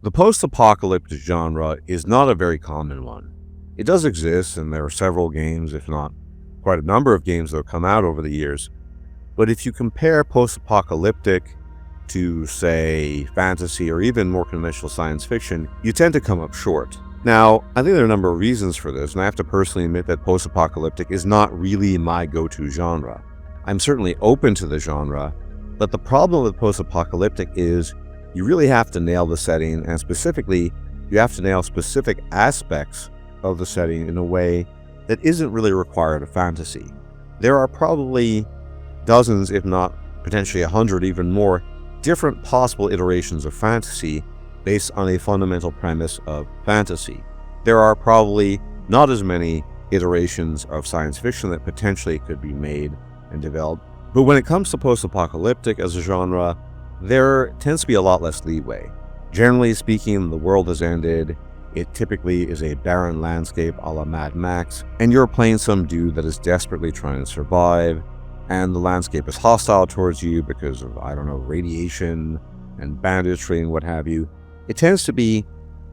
The post-apocalyptic genre is not a very common one. It does exist, and there are several games, if not quite a number of games that have come out over the years. But if you compare post-apocalyptic to, say, fantasy or even more conventional science fiction, you tend to come up short. Now, I think there are a number of reasons for this, and I have to personally admit that post-apocalyptic is not really my go-to genre. I'm certainly open to the genre, but the problem with post-apocalyptic is you really have to nail the setting, and specifically, you have to nail specific aspects of the setting in a way that isn't really required of fantasy. There are probably dozens, if not potentially 100 even more, different possible iterations of fantasy based on a fundamental premise of fantasy. There are probably not as many iterations of science fiction that potentially could be made and developed. But when it comes to post-apocalyptic as a genre, there tends to be a lot less leeway. Generally speaking, the world has ended. It typically is a barren landscape a la Mad Max, and you're playing some dude that is desperately trying to survive, and the landscape is hostile towards you because of, radiation and banditry and what have you. It tends to be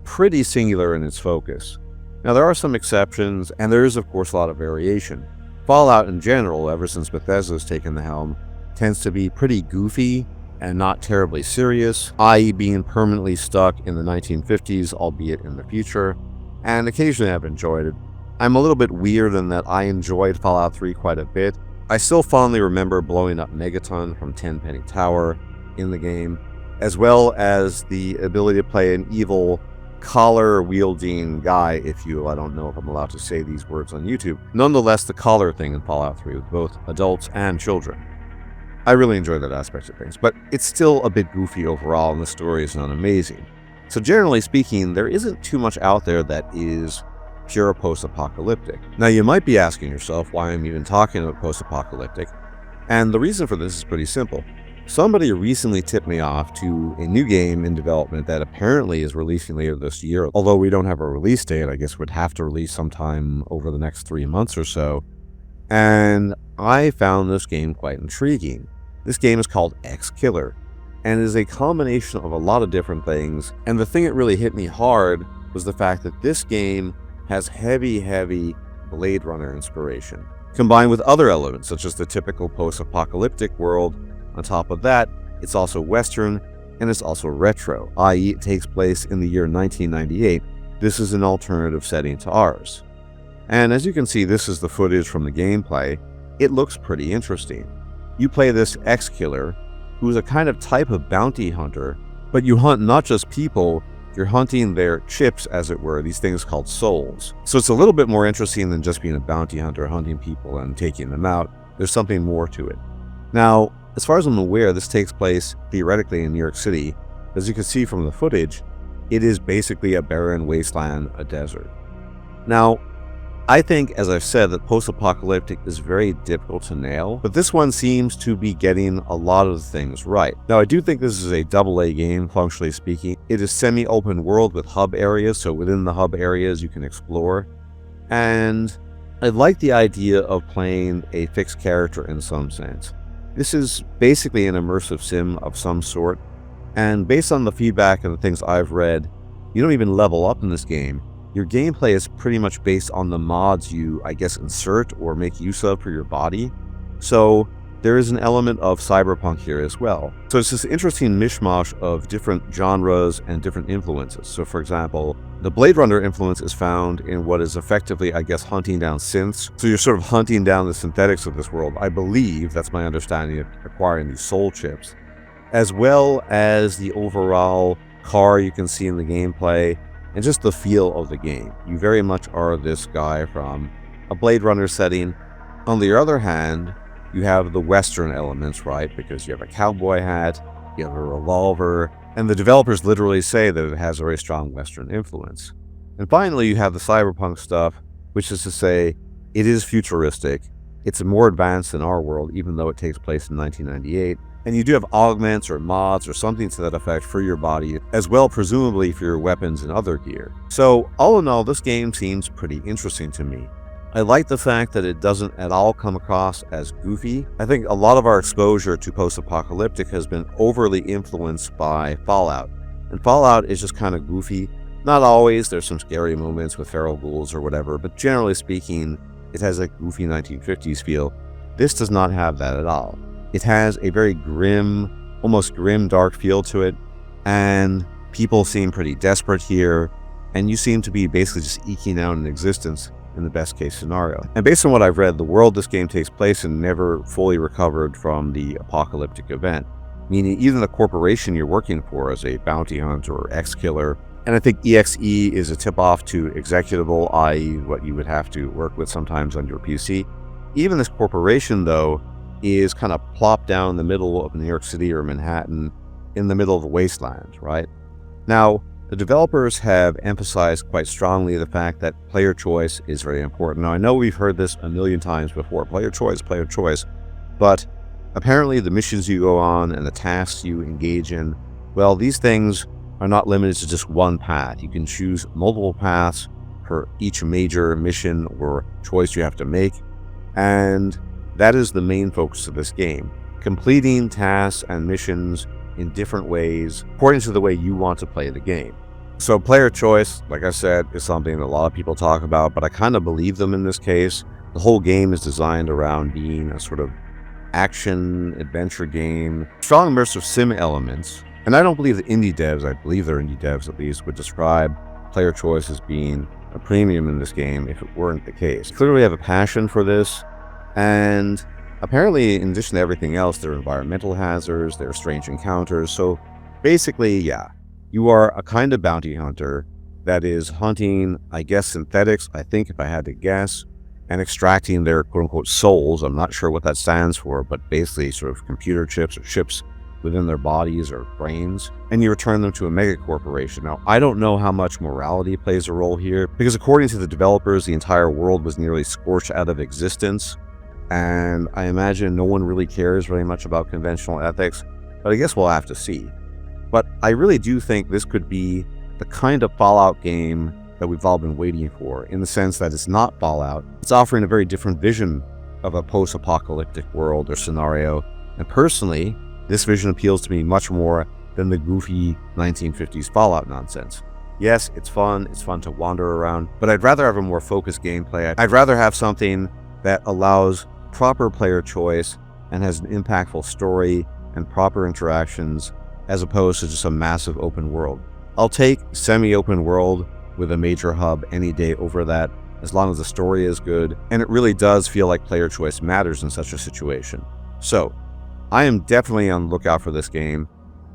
pretty singular in its focus. Now, there are some exceptions, and there is, of course, a lot of variation. Fallout in general, ever since Bethesda's taken the helm, tends to be pretty goofy and not terribly serious, i.e. being permanently stuck in the 1950s, albeit in the future, and occasionally I've enjoyed it. I'm a little bit weird in that I enjoyed Fallout 3 quite a bit. I still fondly remember blowing up Megaton from Tenpenny Tower in the game, as well as the ability to play an evil collar-wielding guy, if you will. I don't know if I'm allowed to say these words on YouTube. Nonetheless, the collar thing in Fallout 3 with both adults and children. I really enjoy that aspect of things, but it's still a bit goofy overall, and the story is not amazing. So generally speaking, there isn't too much out there that is pure post-apocalyptic. Now, you might be asking yourself why I'm even talking about post-apocalyptic, and the reason for this is pretty simple. Somebody recently tipped me off to a new game in development that apparently is releasing later this year. Although we don't have a release date, I guess it would have to release sometime over the next 3 months or so. And I found this game quite intriguing. This game is called Exekiller, and is a combination of a lot of different things. And the thing that really hit me hard was the fact that this game has heavy Bladerunner inspiration, combined with other elements such as the typical post-apocalyptic world. On top of that, it's also Western, and it's also retro, i.e. it takes place in the year 1998. This is an alternative setting to ours. And as you can see, this is the footage from the gameplay. It looks pretty interesting. You play this Exekiller, who is a kind of type of bounty hunter, but you hunt not just people, you're hunting their chips, as it were, these things called souls. So it's a little bit more interesting than just being a bounty hunter, hunting people and taking them out. There's something more to it. Now, as far as I'm aware, this takes place theoretically in New York City. As you can see from the footage, it is basically a barren wasteland, a desert. Now, I think, as I've said, that post-apocalyptic is very difficult to nail, but this one seems to be getting a lot of the things right. Now, I do think this is a AA game, functionally speaking. It is semi-open world with hub areas, so within the hub areas you can explore. And I like the idea of playing a fixed character in some sense. This is basically an immersive sim of some sort, and based on the feedback and the things I've read, you don't even level up in this game. Your gameplay is pretty much based on the mods you, insert or make use of for your body. So there is an element of cyberpunk here as well. So it's this interesting mishmash of different genres and different influences. So for example, the Bladerunner influence is found in what is effectively, hunting down synths. So you're sort of hunting down the synthetics of this world. I believe, that's my understanding of acquiring these soul chips, as well as the overall car you can see in the gameplay, and just the feel of the game. You very much are this guy from a Blade Runner setting. On the other hand, you have the Western elements, right? Because you have a cowboy hat, you have a revolver, and the developers literally say that it has a very strong Western influence. And finally, you have the cyberpunk stuff, which is to say, it is futuristic. It's more advanced than our world, even though it takes place in 1998. And you do have augments or mods or something to that effect for your body, as well presumably for your weapons and other gear. So all in all, this game seems pretty interesting to me. I like the fact that it doesn't at all come across as goofy. I think a lot of our exposure to post-apocalyptic has been overly influenced by Fallout. And Fallout is just kind of goofy. Not always, there's some scary moments with feral ghouls or whatever, but generally speaking, it has a goofy 1950s feel. This does not have that at all. It has a very grim, almost grim dark feel to it, and people seem pretty desperate here, and you seem to be basically just eking out an existence in the best case scenario. And based on what I've read, the world this game takes place in never fully recovered from the apocalyptic event, meaning even the corporation you're working for as a bounty hunter or Exekiller, and I think EXE is a tip-off to executable, i.e. what you would have to work with sometimes on your PC. Even this corporation, though, is kind of plopped down in the middle of New York City or Manhattan in the middle of the wasteland, right? Now, the developers have emphasized quite strongly the fact that player choice is very important. Now, I know we've heard this a million times before, player choice, but apparently the missions you go on and the tasks you engage in, well, these things are not limited to just one path. You can choose multiple paths for each major mission or choice you have to make, and that is the main focus of this game. Completing tasks and missions in different ways according to the way you want to play the game. So player choice, like I said, is something that a lot of people talk about, but I kind of believe them in this case. The whole game is designed around being a sort of action adventure game, strong immersive sim elements. And I don't believe the indie devs, I believe they're indie devs at least, would describe player choice as being a premium in this game if it weren't the case. Clearly we have a passion for this, and apparently in addition to everything else, there are environmental hazards, there are strange encounters. So basically, yeah, you are a kind of bounty hunter that is hunting, I guess, synthetics, I think if I had to guess, and extracting their quote-unquote souls. I'm not sure what that stands for, but basically sort of computer chips or chips within their bodies or brains, and you return them to a mega corporation. Now, I don't know how much morality plays a role here, because according to the developers, the entire world was nearly scorched out of existence, and I imagine no one really cares very much about conventional ethics, but I guess we'll have to see. But I really do think this could be the kind of Fallout game that we've all been waiting for, in the sense that it's not Fallout. It's offering a very different vision of a post-apocalyptic world or scenario, and personally, this vision appeals to me much more than the goofy 1950s Fallout nonsense. Yes, it's fun to wander around, but I'd rather have a more focused gameplay. I'd rather have something that allows proper player choice and has an impactful story and proper interactions, as opposed to just a massive open world. I'll take semi-open world with a major hub any day over that, as long as the story is good, and it really does feel like player choice matters in such a situation. So, I am definitely on the lookout for this game.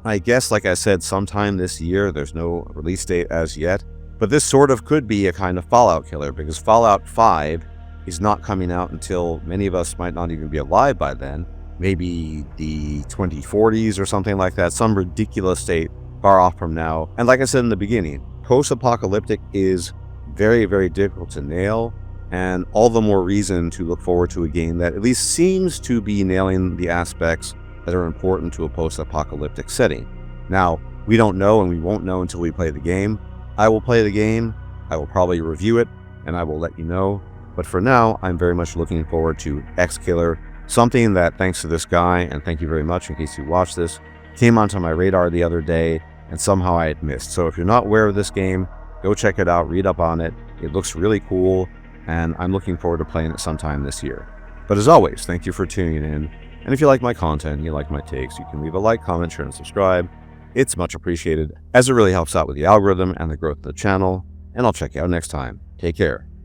I guess, like I said, sometime this year. There's no release date as yet, but this sort of could be a kind of Fallout killer, because Fallout 5 is not coming out until many of us might not even be alive by then. Maybe the 2040s or something like that, some ridiculous date far off from now. And like I said in the beginning, post-apocalyptic is very, very difficult to nail, and all the more reason to look forward to a game that at least seems to be nailing the aspects that are important to a post-apocalyptic setting. Now, we don't know, and we won't know until we play the game. I will play the game, I will probably review it, and I will let you know. But for now, I'm very much looking forward to Exekiller, something that, thanks to this guy, and thank you very much in case you watched this, came onto my radar the other day, and somehow I had missed. So if you're not aware of this game, go check it out, read up on it. It looks really cool, and I'm looking forward to playing it sometime this year. But as always, thank you for tuning in, and if you like my content, you like my takes, you can leave a like, comment, share, and subscribe. It's much appreciated, as it really helps out with the algorithm and the growth of the channel, and I'll check you out next time. Take care.